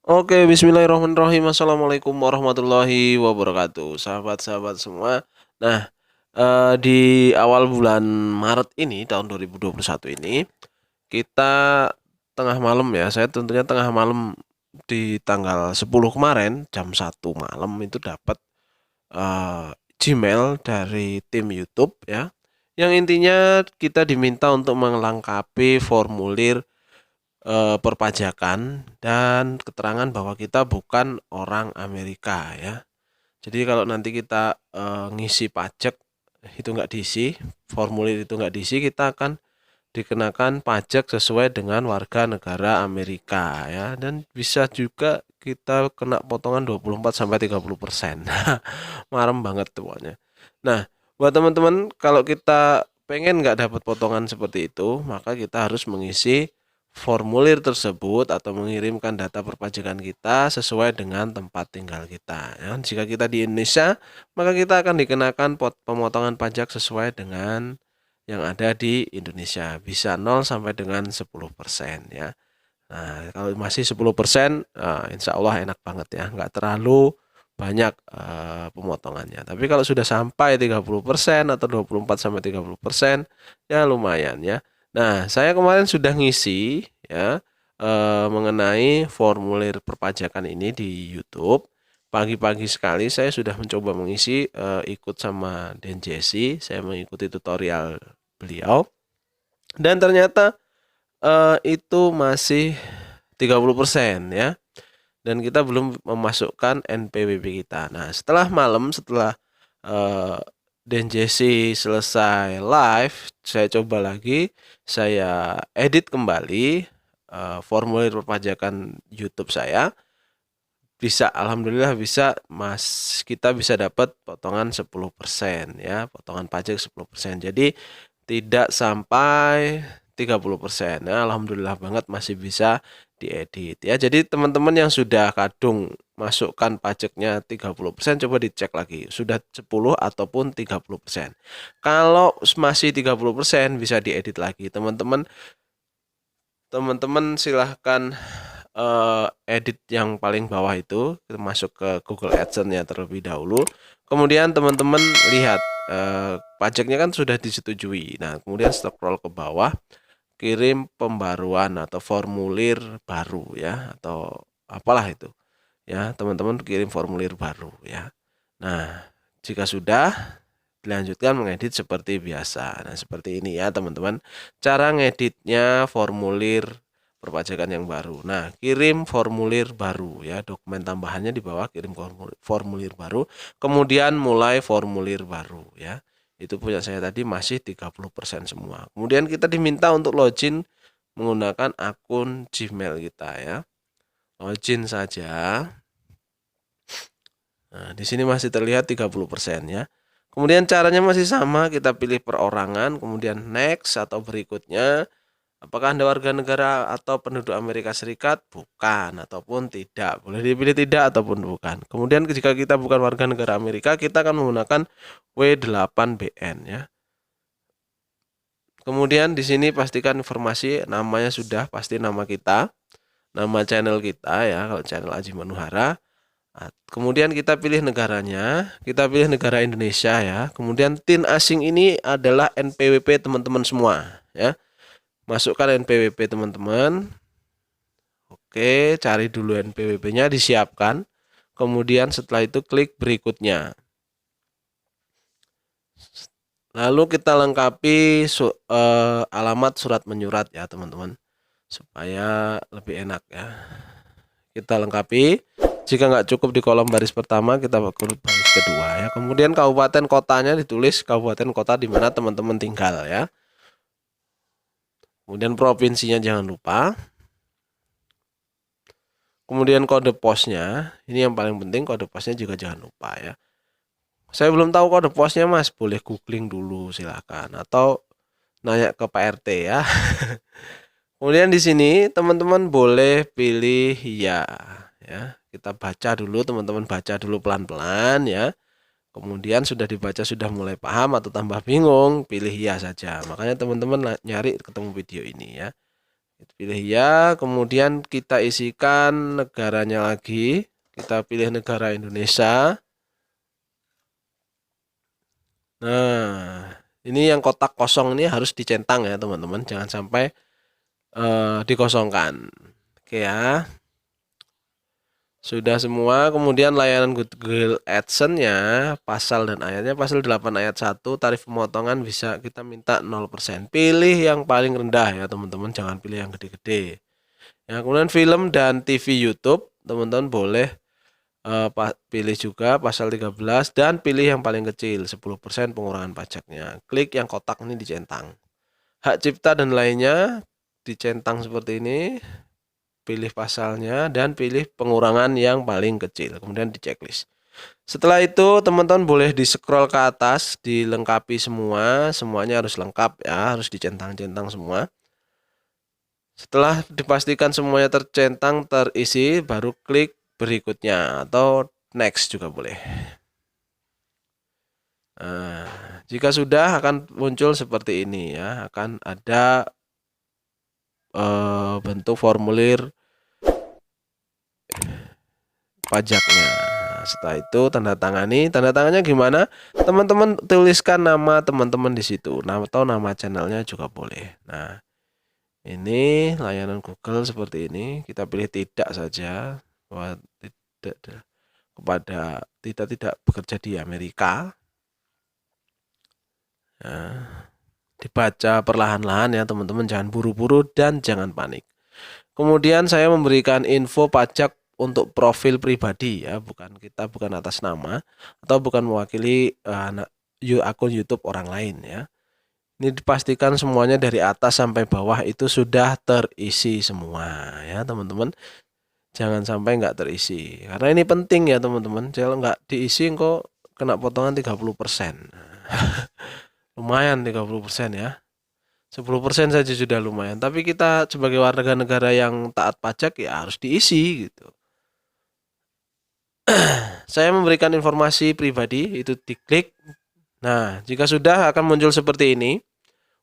Oke, bismillahirrahmanirrahim. Assalamualaikum warahmatullahi wabarakatuh. Sahabat-sahabat semua. Nah, di awal bulan Maret ini, tahun 2021 ini, kita tengah malam ya. Saya tentunya tengah malam di tanggal 10 kemarin, jam 1 malam itu dapat eh, Gmail dari tim YouTube ya. Yang intinya kita diminta untuk melengkapi formulir perpajakan dan keterangan bahwa kita bukan orang Amerika ya. Jadi kalau nanti kita ngisi pajak itu nggak diisi, formulir itu nggak diisi, kita akan dikenakan pajak sesuai dengan warga negara Amerika ya. Dan bisa juga kita kena potongan 24 sampai 30%. Marem banget tuh pokoknya. Nah, buat teman-teman kalau kita pengen nggak dapat potongan seperti itu, maka kita harus mengisi formulir tersebut atau mengirimkan data perpajakan kita sesuai dengan tempat tinggal kita. Ya. Jika kita di Indonesia, maka kita akan dikenakan pemotongan pajak sesuai dengan yang ada di Indonesia. Bisa 0 sampai dengan 10% ya. Nah, kalau masih 10%, insya Allah enak banget ya. Nggak terlalu banyak pemotongannya. Tapi kalau sudah sampai 30% atau 24 sampai 30%, ya lumayan ya. Nah, saya kemarin sudah ngisi ya mengenai formulir perpajakan ini di YouTube. Pagi-pagi sekali saya sudah mencoba mengisi ikut sama Den Jesse, saya mengikuti tutorial beliau dan ternyata itu masih 30% ya. Dan kita belum memasukkan NPWP kita. Nah, setelah eh, Dan Jesse selesai live, saya coba lagi, saya edit kembali formulir perpajakan YouTube saya. Bisa, alhamdulillah bisa, Mas, kita bisa dapat potongan 10% ya, potongan pajak 10%. Jadi tidak sampai 30%. Nah, alhamdulillah banget masih bisa diedit ya. Jadi teman-teman yang sudah kadung masukkan pajaknya 30%, coba dicek lagi sudah 10 ataupun 30%. Kalau masih 30% bisa diedit lagi. Teman-teman silahkan edit yang paling bawah itu, kita masuk ke Google AdSense-nya terlebih dahulu. Kemudian teman-teman lihat pajaknya kan sudah disetujui. Nah, kemudian scroll ke bawah, kirim pembaruan atau formulir baru ya, atau apalah itu. Ya, teman-teman kirim formulir baru ya. Nah, jika sudah, dilanjutkan mengedit seperti biasa. Nah, seperti ini ya, teman-teman. Cara ngeditnya formulir perpajakan yang baru. Nah, kirim formulir baru ya, dokumen tambahannya di bawah, kirim formulir baru, kemudian mulai formulir baru ya. Itu punya saya tadi masih 30% semua. Kemudian kita diminta untuk login menggunakan akun Gmail kita ya. Login saja. Nah, di sini masih terlihat 30% ya. Kemudian caranya masih sama, kita pilih perorangan, kemudian next atau berikutnya. Apakah Anda warga negara atau penduduk Amerika Serikat? Bukan, ataupun tidak. Boleh dipilih tidak ataupun bukan. Kemudian jika kita bukan warga negara Amerika, kita akan menggunakan W8BN ya. Kemudian di sini pastikan informasi namanya sudah pasti nama kita, nama channel kita ya, kalau channel Aji Manuhara. Kemudian kita pilih negaranya, kita pilih negara Indonesia ya. Kemudian TIN asing ini adalah NPWP teman-teman semua ya. Masukkan NPWP teman-teman. Oke, cari dulu NPWP-nya, disiapkan. Kemudian setelah itu klik berikutnya. Lalu kita lengkapi alamat surat menyurat ya teman-teman. Supaya lebih enak ya. Kita lengkapi. Jika nggak cukup di kolom baris pertama, kita ke baris kedua ya. Kemudian kabupaten kotanya ditulis kabupaten kota di mana teman-teman tinggal ya. Kemudian provinsinya jangan lupa. Kemudian kode posnya, ini yang paling penting, kode posnya juga jangan lupa ya. Saya belum tahu kode posnya Mas, boleh googling dulu silakan atau nanya ke Pak RT ya. Kemudian di sini teman-teman boleh pilih ya. Ya, kita baca dulu, teman-teman baca dulu pelan-pelan ya. Kemudian sudah dibaca, sudah mulai paham atau tambah bingung, pilih ya saja. Makanya teman-teman nyari ketemu video ini ya. Pilih ya, kemudian kita isikan negaranya lagi. Kita pilih negara Indonesia. Nah, ini yang kotak kosong ini harus dicentang ya teman-teman, jangan sampai dikosongkan. Oke ya. Sudah semua, kemudian layanan Google AdSense-nya, pasal dan ayatnya, pasal 8 ayat 1, tarif pemotongan bisa kita minta 0%. Pilih yang paling rendah ya teman-teman, jangan pilih yang gede-gede. Ya, kemudian film dan TV YouTube, teman-teman boleh pilih juga pasal 13 dan pilih yang paling kecil, 10% pengurangan pajaknya. Klik yang kotak ini dicentang. Hak cipta dan lainnya dicentang seperti ini. Pilih pasalnya dan pilih pengurangan yang paling kecil, kemudian di checklist. Setelah itu teman-teman boleh di scroll ke atas, dilengkapi semuanya harus lengkap ya, harus dicentang-centang semua. Setelah dipastikan semuanya tercentang, terisi, baru klik berikutnya atau next juga boleh. Nah, jika sudah akan muncul seperti ini ya, akan ada bentuk formulir pajaknya. Setelah itu tanda tangannya gimana? Teman-teman tuliskan nama teman-teman di situ, atau nama channelnya juga boleh. Nah, ini layanan Google seperti ini. Kita pilih tidak saja, bahwa tidak bekerja di Amerika. Nah, dibaca perlahan-lahan ya teman-teman, jangan buru-buru dan jangan panik. Kemudian saya memberikan info pajak untuk profil pribadi ya, bukan atas nama atau bukan mewakili akun YouTube orang lain ya. Ini dipastikan semuanya dari atas sampai bawah itu sudah terisi semua ya teman-teman. Jangan sampai nggak terisi, karena ini penting ya teman-teman. Kalau nggak diisi kok kena potongan 30%. Lumayan 30% ya. 10% saja sudah lumayan. Tapi kita sebagai warga negara yang taat pajak ya harus diisi gitu. Saya memberikan informasi pribadi, itu diklik. Nah, jika sudah akan muncul seperti ini.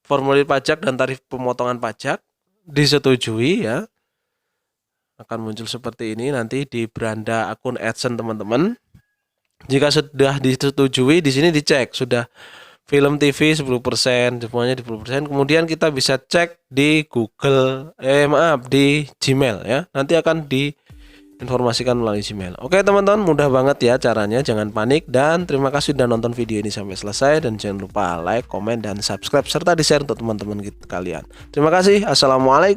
Formulir pajak dan tarif pemotongan pajak disetujui ya. Akan muncul seperti ini nanti di beranda akun AdSense teman-teman. Jika sudah disetujui, di sini dicek sudah film TV 10%, semuanya di 10%. Kemudian kita bisa cek di Google, di Gmail ya. Nanti akan diinformasikan melalui Gmail. Oke teman-teman, mudah banget ya caranya, jangan panik. Dan terima kasih sudah nonton video ini sampai selesai. Dan jangan lupa like, komen, dan subscribe serta di share untuk teman-teman kalian. Terima kasih. Assalamualaikum.